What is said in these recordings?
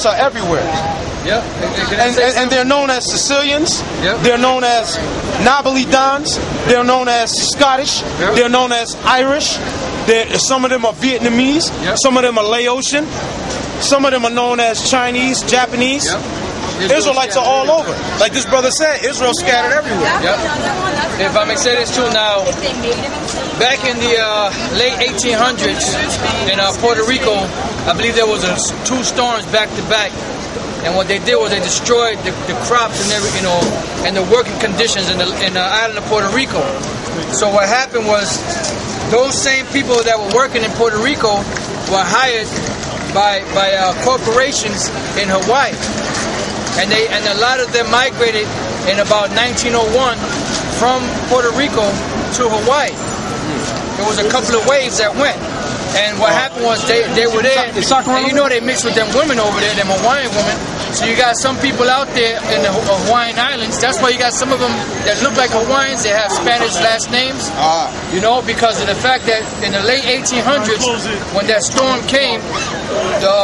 are everywhere. Yep. And they're known as Sicilians. Yep. They're known as Napolitans. They're known as Scottish. Yep. They're known as Irish. Some of them are Vietnamese. Yep. Some of them are Laotian. Some of them are known as Chinese, Japanese. Yep. Israelites are all over. Like this brother said, Israel scattered everywhere. Yep. If I may say this too now, back in the late 1800s in Puerto Rico, I believe there was 2 storms back to back. And what they did was they destroyed the crops and and the working conditions in the island of Puerto Rico. So what happened was those same people that were working in Puerto Rico were hired by corporations in Hawaii, and a lot of them migrated in about 1901 from Puerto Rico to Hawaii. There was a couple of waves that went. And what happened was they were there, and they mixed with them women over there, them Hawaiian women. So you got some people out there in the Hawaiian Islands. That's why you got some of them that look like Hawaiians. They have Spanish last names, because of the fact that in the late 1800s, when that storm came,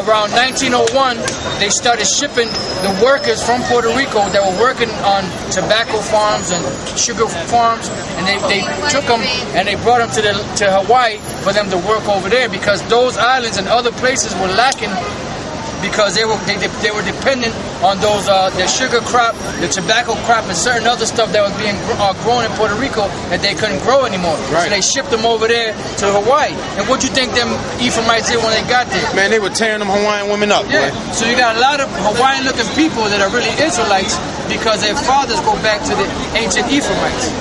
around 1901, they started shipping the workers from Puerto Rico that were working on tobacco farms and sugar farms, and they took them and they brought them to Hawaii for them to work over there, because those islands and other places were lacking, because they were dependent on those the sugar crop, the tobacco crop, and certain other stuff that was being grown in Puerto Rico that they couldn't grow anymore. Right. So they shipped them over there to Hawaii. And what you think them Ephraimites did when they got there? Man, they were tearing them Hawaiian women up. Yeah. Boy. So you got a lot of Hawaiian-looking people that are really Israelites because their fathers go back to the ancient Ephraimites.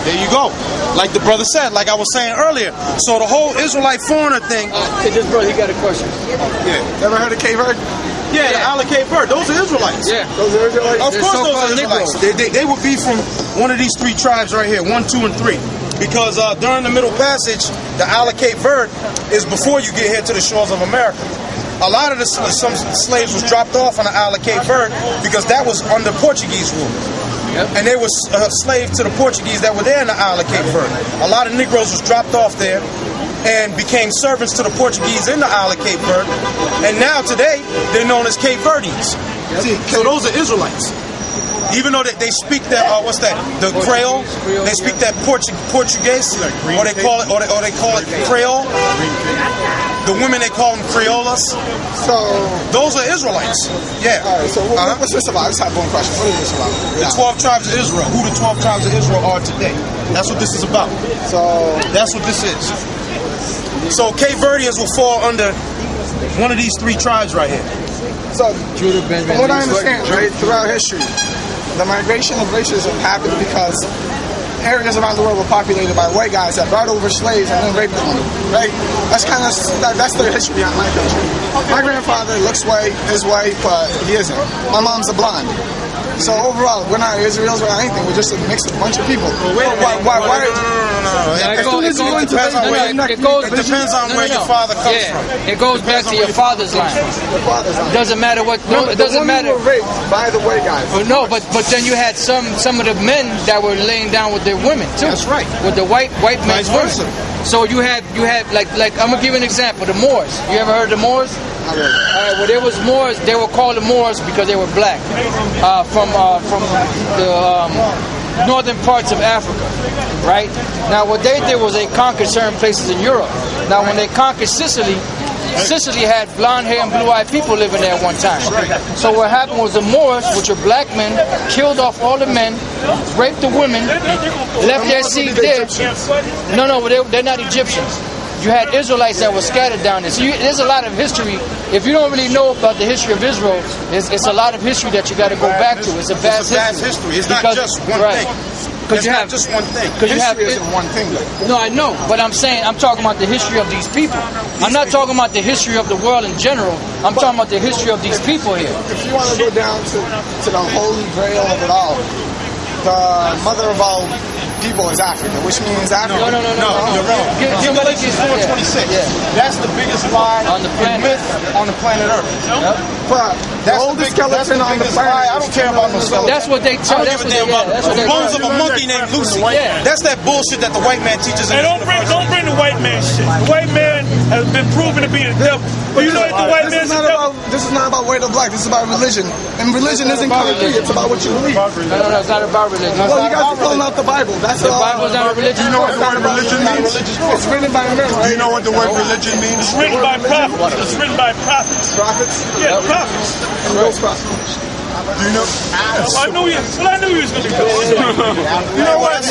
There you go. Like the brother said, like I was saying earlier. So the whole Israelite foreigner thing. Hey, this brother, he got a question. Yeah. Ever heard of Cape Verde? Yeah, the Isle of Cape Verde. Those are Israelites. Yeah. Those are Israelites? Of course those are Israelites. They would be from one of these 3 tribes right here, 1, 2, and 3. Because during the Middle Passage, the Isle of Cape Verde is before you get here to the shores of America. A lot of some slaves was dropped off on the Isle of Cape Verde because that was under Portuguese rule. Yep. And they were slaves to the Portuguese that were there in the Isle of Cape Verde. A lot of Negroes was dropped off there and became servants to the Portuguese in the Isle of Cape Verde. And now today, they're known as Cape Verdeans. Yep. See, so those are Israelites. Even though they speak that, the Creole, they speak that Portuguese, or they call it Creole. The women, they call them Creolas. So those are Israelites. Yeah. All right. So what's this about? I just have one question. What is this about? The 12 tribes of Israel. Who the 12 tribes of Israel are today. That's what this is about. So that's what this is. So Cape Verdeans will fall under one of these 3 tribes right here. So from what I understand, right, throughout history, the migration of racism happened because areas around the world were populated by white guys that brought over slaves and then raped them, right? That's the history behind my country. My grandfather looks white, is white, but he isn't. My mom's a blonde. So overall, we're not Israelis or anything. We're just a mixed bunch of people. Well, wait a minute. Why? It depends on where your father comes from. It goes back to your father's line. Doesn't matter what. No, it doesn't matter. Were raped by the white guys. No, but then you had some of the men that were laying down with their women too. That's right. With the white men's women. So you had like I'm gonna give you an example. The Moors. You ever heard of the Moors? Well, there was Moors. They were called the Moors because they were black from the northern parts of Africa, right? Now, what they did was they conquered certain places in Europe. Now, when they conquered Sicily, Sicily had blonde hair and blue-eyed people living there at one time. So what happened was the Moors, which were black men, killed off all the men, raped the women, left their seed there. No, they're not Egyptians. You had Israelites that were scattered down there. So there's a lot of history. If you don't really know about the history of Israel, it's a lot of history that you got to go back to. It's a vast history. It's not just one thing. It's not just one thing. History isn't one thing, though. No, I know. But I'm talking about the history of these people. I'm not talking about the history of the world in general. I'm talking about the history of these people here. If you want to go down to the holy grail of it all, the mother of all people is Africa, which means Africa. No, you're wrong. Genesis 4:26. Yeah. That's the biggest lie on the planet. Myth on the planet Earth. Yep. the oldest skeleton on the planet. I don't care about no skeleton. That's what they tell. That's what they about the bones of a monkey named Lucy. Yeah. That's that bullshit that the white man teaches. Hey, don't bring the white man shit. The white man has been proven to be the devil. But you know what the white man's about? This is not about white or black. This is about religion. And religion isn't concrete. It's about what you believe. No, it's not about religion. Well, you guys are pulling out the Bible. That's the Bible's not a religion. You know what the word religion means? It's written by men, right? Do you know what the word religion means? It's written by prophets. It's written by prophets. Prophets? Yeah, prophets. And those prophets. Do you know? I knew you was going to go. You know what?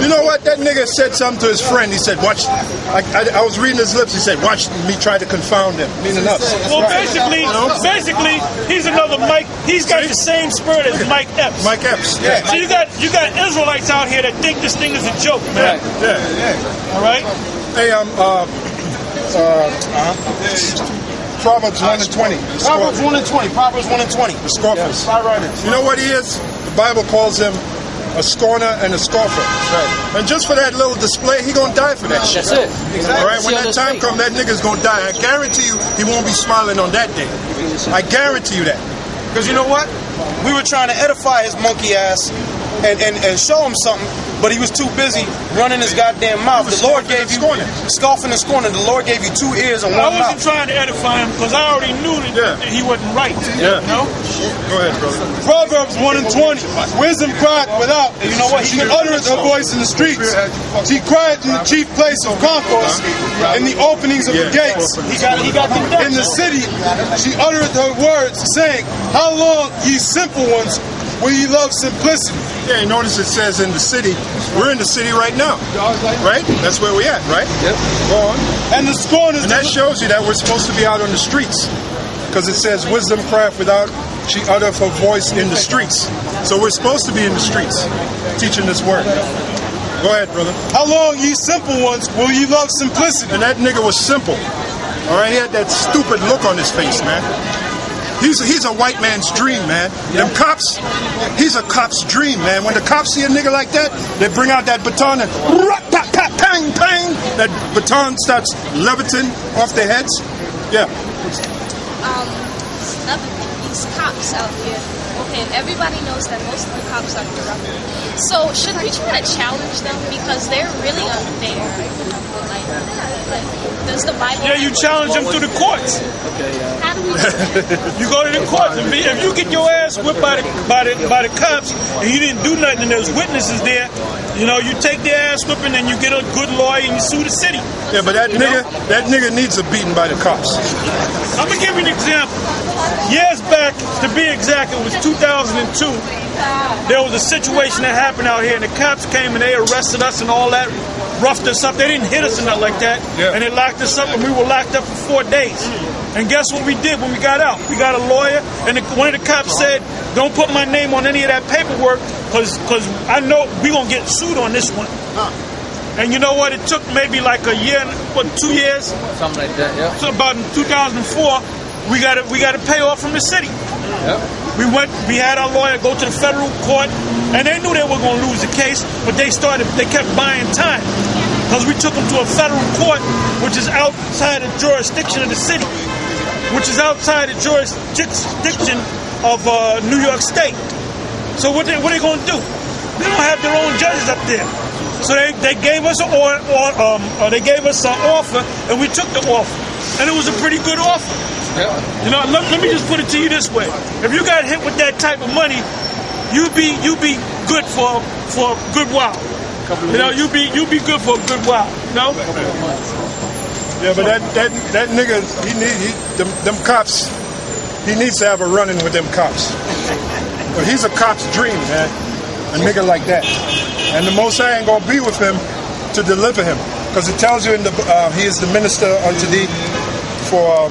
You know what? That nigga said something to his friend. He said, "Watch." I was reading his lips. He said, "Watch me try to confound him," meaning us. Well, basically, he's another Mike. He's got the same spirit as Mike Epps. Mike Epps. Yeah. So you got Israelites out here that think this thing is a joke, man. Yeah. All right. Hey, Proverbs 1 and 20. Proverbs 1 and 20. Proverbs 1 and 20. The scoffers. Yeah. You know what he is? The Bible calls him a scorner and a scoffer. Right. And just for that little display, he gonna die for that shit. That's it. Exactly. All right. When that time comes, that nigga's gonna die. I guarantee you, he won't be smiling on that day. I guarantee you that. Because you know what? We were trying to edify his monkey ass and show him something, but he was too busy running his goddamn mouth. The Lord gave you scoffing and scorning. The Lord gave you 2 ears and 1 mouth. I wasn't trying to edify him because I already knew that he wasn't right. Yeah. You know? Go ahead, brother. Proverbs 1 and 20. Wisdom cried without. You know what? She uttereth her voice in the streets. She cried in the chief place of concourse, in the openings of the gates. He got condemned. In the city, she uttereth her words, saying, "How long, ye simple ones, will ye love simplicity?" Yeah, you notice it says in the city. We're in the city right now, right? That's where we at, right? Yep. Go on. And the scorners. And that shows you that we're supposed to be out on the streets, because it says, "Wisdom crieth without; she uttereth her voice in the streets." So we're supposed to be in the streets, teaching this word. Go ahead, brother. How long, ye simple ones, will ye love simplicity? And that nigga was simple. All right, he had that stupid look on his face, man. He's a white man's dream, man. Them cops, he's a cop's dream, man. When the cops see a nigga like that, they bring out that baton and pang, pang. That baton starts leviting off their heads. Yeah. These cops out here, okay, and everybody knows that most of the cops are corrupt. So should we try to challenge them because they're really unfair? Does the Bible? Yeah, you challenge them through the courts. How do we do that? You go to the courts, and if you get your ass whipped by the cops and you didn't do nothing and there's witnesses there, you know, you take their ass whipping and you get a good lawyer and you sue the city. Yeah, but that nigga needs a beating by the cops. I'm gonna give you an example. Years back, to be exact, it was 2002. There was a situation that happened out here, and the cops came and they arrested us and all that, roughed us up. They didn't hit us or nothing like that, and they locked us up, and we were locked up for 4 days. And guess what we did when we got out? We got a lawyer, and one of the cops said, "Don't put my name on any of that paperwork, because I know we're gonna get sued on this one." And you know what? It took maybe like a year, 2 years? Something like that, yeah. So about in 2004, we got to pay off from the city. Yep. We had our lawyer go to the federal court, and they knew they were going to lose the case, but they kept buying time. Because we took them to a federal court, which is outside the jurisdiction of the city, which is outside the jurisdiction of New York State. So what are they going to do? They don't have their own judges up there. So they gave us they gave us an offer, and we took the offer, and it was a pretty good offer. Yeah. You know, let me just put it to you this way: if you got hit with that type of money, you'd be good for a good while. You know, you'd be good for a good while. You know. Yeah, but that nigga, them cops. He needs to have a run-in with them cops. But he's a cop's dream, man. A nigga like that. And the Most High ain't gonna be with him to deliver him, because it tells you in the he is the minister unto thee for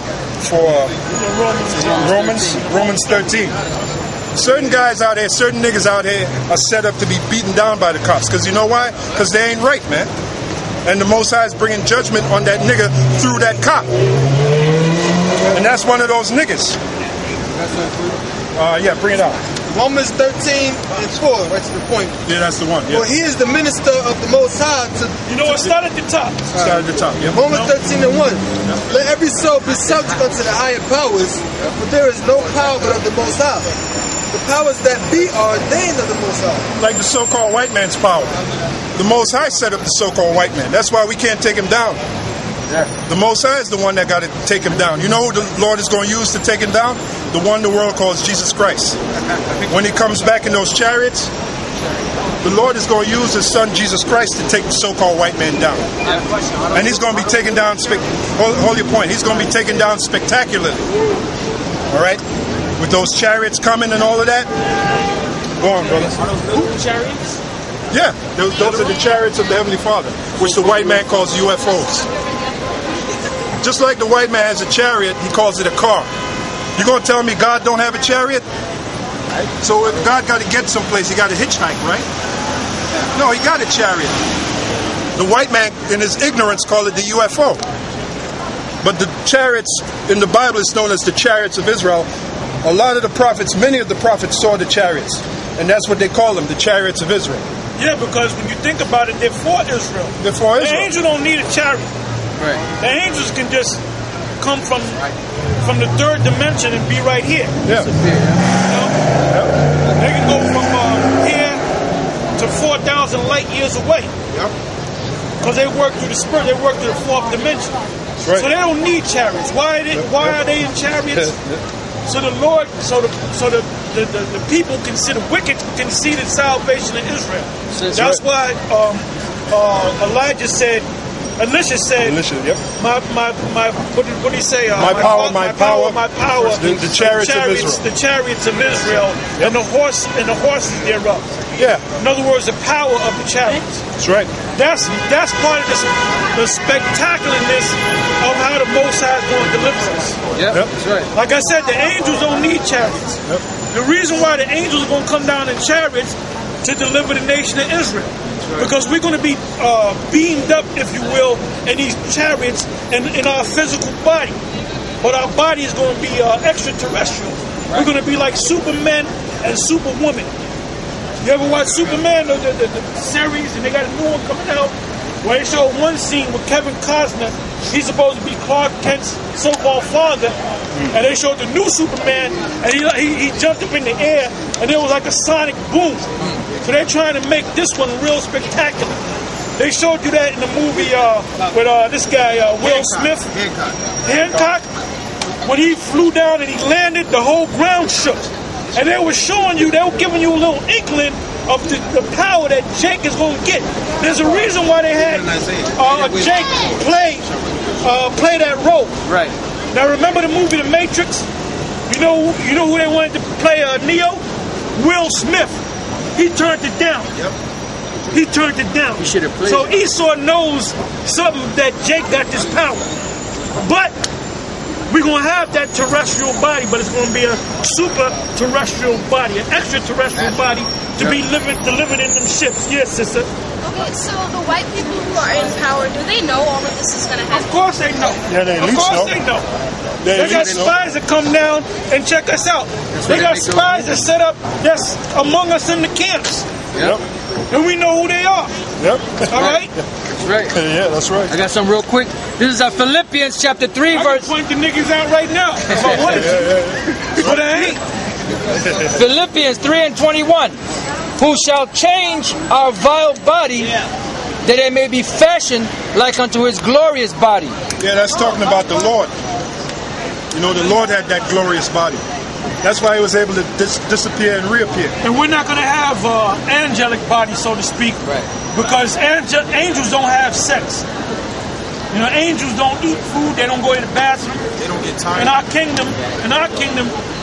Romans 13. Certain guys out here, certain niggas out here are set up to be beaten down by the cops. Because you know why? Because they ain't right, man. And the Most High is bringing judgment on that nigga through that cop. And that's one of those niggas. Yeah, bring it out. Romans 13:4, right to the point. Yeah, that's the one. Yeah. For he is the minister of the Most High. You know what? Start at the top. Start at the top. Yeah. Romans 13:1. Let every soul be subject unto the higher powers, but there is no power but of the Most High. The powers that be are ordained of the Most High. Like the so-called white man's power. The Most High set up the so-called white man. That's why we can't take him down. Yeah. The Most High is the one that got to take him down. You know who the Lord is going to use to take him down? The one the world calls Jesus Christ. When he comes back in those chariots, the Lord is going to use his son Jesus Christ to take the so-called white man down. And he's going to be taken down, hold your point, he's going to be taken down spectacularly. All right? With those chariots coming and all of that. Go on, brother. Are those little chariots? Yeah, those are the chariots of the Heavenly Father, which the white man calls UFOs. Just like the white man has a chariot, he calls it a car. You gonna tell me God don't have a chariot? So if God got to get someplace, he got to hitchhike, right? No, he got a chariot. The white man, in his ignorance, called it the UFO. But the chariots in the Bible is known as the chariots of Israel. A lot of the prophets, many of the prophets saw the chariots. And that's what they call them, the chariots of Israel. Yeah, because when you think about it, they're for Israel. They're for Israel. The angel don't need a chariot. Right. The angels can just come from the third dimension and be right here. Yeah. You know? They can go from here to 4,000 light years away. Because they work through the spirit. They work through the fourth dimension. Right. So they don't need chariots. Why are they in chariots? So the Lord, the people consider wicked, can see the salvation of Israel. That's why Elisha said, yep. What did he say? My power. The chariots of Israel. The chariots of Israel, and the horses thereof. Yeah. In other words, the power of the chariots. That's right. That's part of the spectacularness of how the Most High is going to deliver us. Yep. That's right. Like I said, the angels don't need chariots. Yep. The reason why the angels are going to come down in chariots to deliver the nation of Israel. Because we're going to be beamed up, if you will, in these chariots in our physical body. But our body is going to be extraterrestrial. Right. We're going to be like Supermen and Superwomen. You ever watch Superman, the series, and they got a new one coming out, where they showed one scene with Kevin Costner. He's supposed to be Clark Kent's so-called father, and they showed the new Superman, and he jumped up in the air, and there was like a sonic boom. So they're trying to make this one real spectacular. They showed you that in the movie with this guy, Will Smith. Hancock. When he flew down and he landed, the whole ground shook. And they were showing you, they were giving you a little inkling of the power that Jake is going to get. There's a reason why they had Jake play that role. Right. Now remember the movie The Matrix? You know who they wanted to play Neo? Will Smith. He turned it down. Yep. He turned it down. He should have played. So Esau knows something that Jake got this power. But we're going to have that terrestrial body, but it's going to be a super terrestrial body, an extraterrestrial body to be delivered in them ships. Yes, sister. Okay, so the white people who are in power, do they know all of this is going to happen? Of course they know. Yeah, they at least know. They know. They got spies that come down and check us out. They got spies that set up that's among us in the camps. Yep. And we know who they are. Yep. All right? That's right. Yeah, that's right. I got something real quick. This is Philippians chapter 3, I verse... can point the niggas out right now. If I wanted to. But I ain't. Philippians 3:21. Who shall change our vile body, that it may be fashioned like unto his glorious body. Yeah, that's talking about the Lord. You know, the Lord had that glorious body. That's why he was able to disappear and reappear. And we're not going to have angelic bodies, so to speak, right? Because angels don't have sex. You know, angels don't eat food. They don't go to the bathroom. They don't get tired. In our kingdom,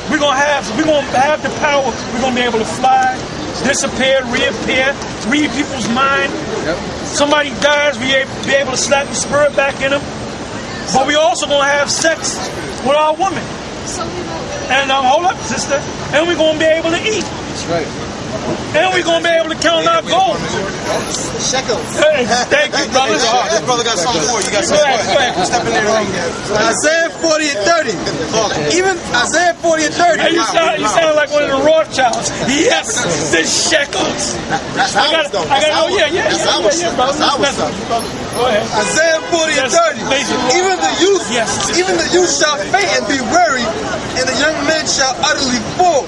we're gonna have the power. We're gonna be able to fly, disappear, reappear, read people's mind. Yep. Somebody dies, we be able to slap the spirit back in them. But we also gonna have sex with our women. So we won't really. And hold up, sister. And we're gonna be able to eat. That's right. And we're going to be able to count our goals. Shekels. Hey, thank you, brother. This brother got something for you. You got something for you. Step in there. Isaiah 40 and 30. Even Isaiah 40 and 30. Hey, you sound like one of the Rothschilds. Yes, the shekels. That's ours, though. That's ours. Go ahead. Isaiah 40 and 30. Even the youth shall faint and be weary, and the young men shall utterly fall.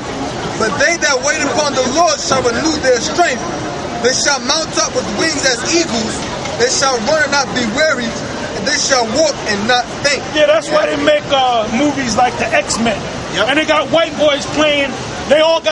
But they that wait upon the Lord shall renew their strength. They shall mount up with wings as eagles. They shall run and not be weary, and they shall walk and not faint. Yeah, that's why they make movies like the X-Men. Yep. And they got white boys playing. They all got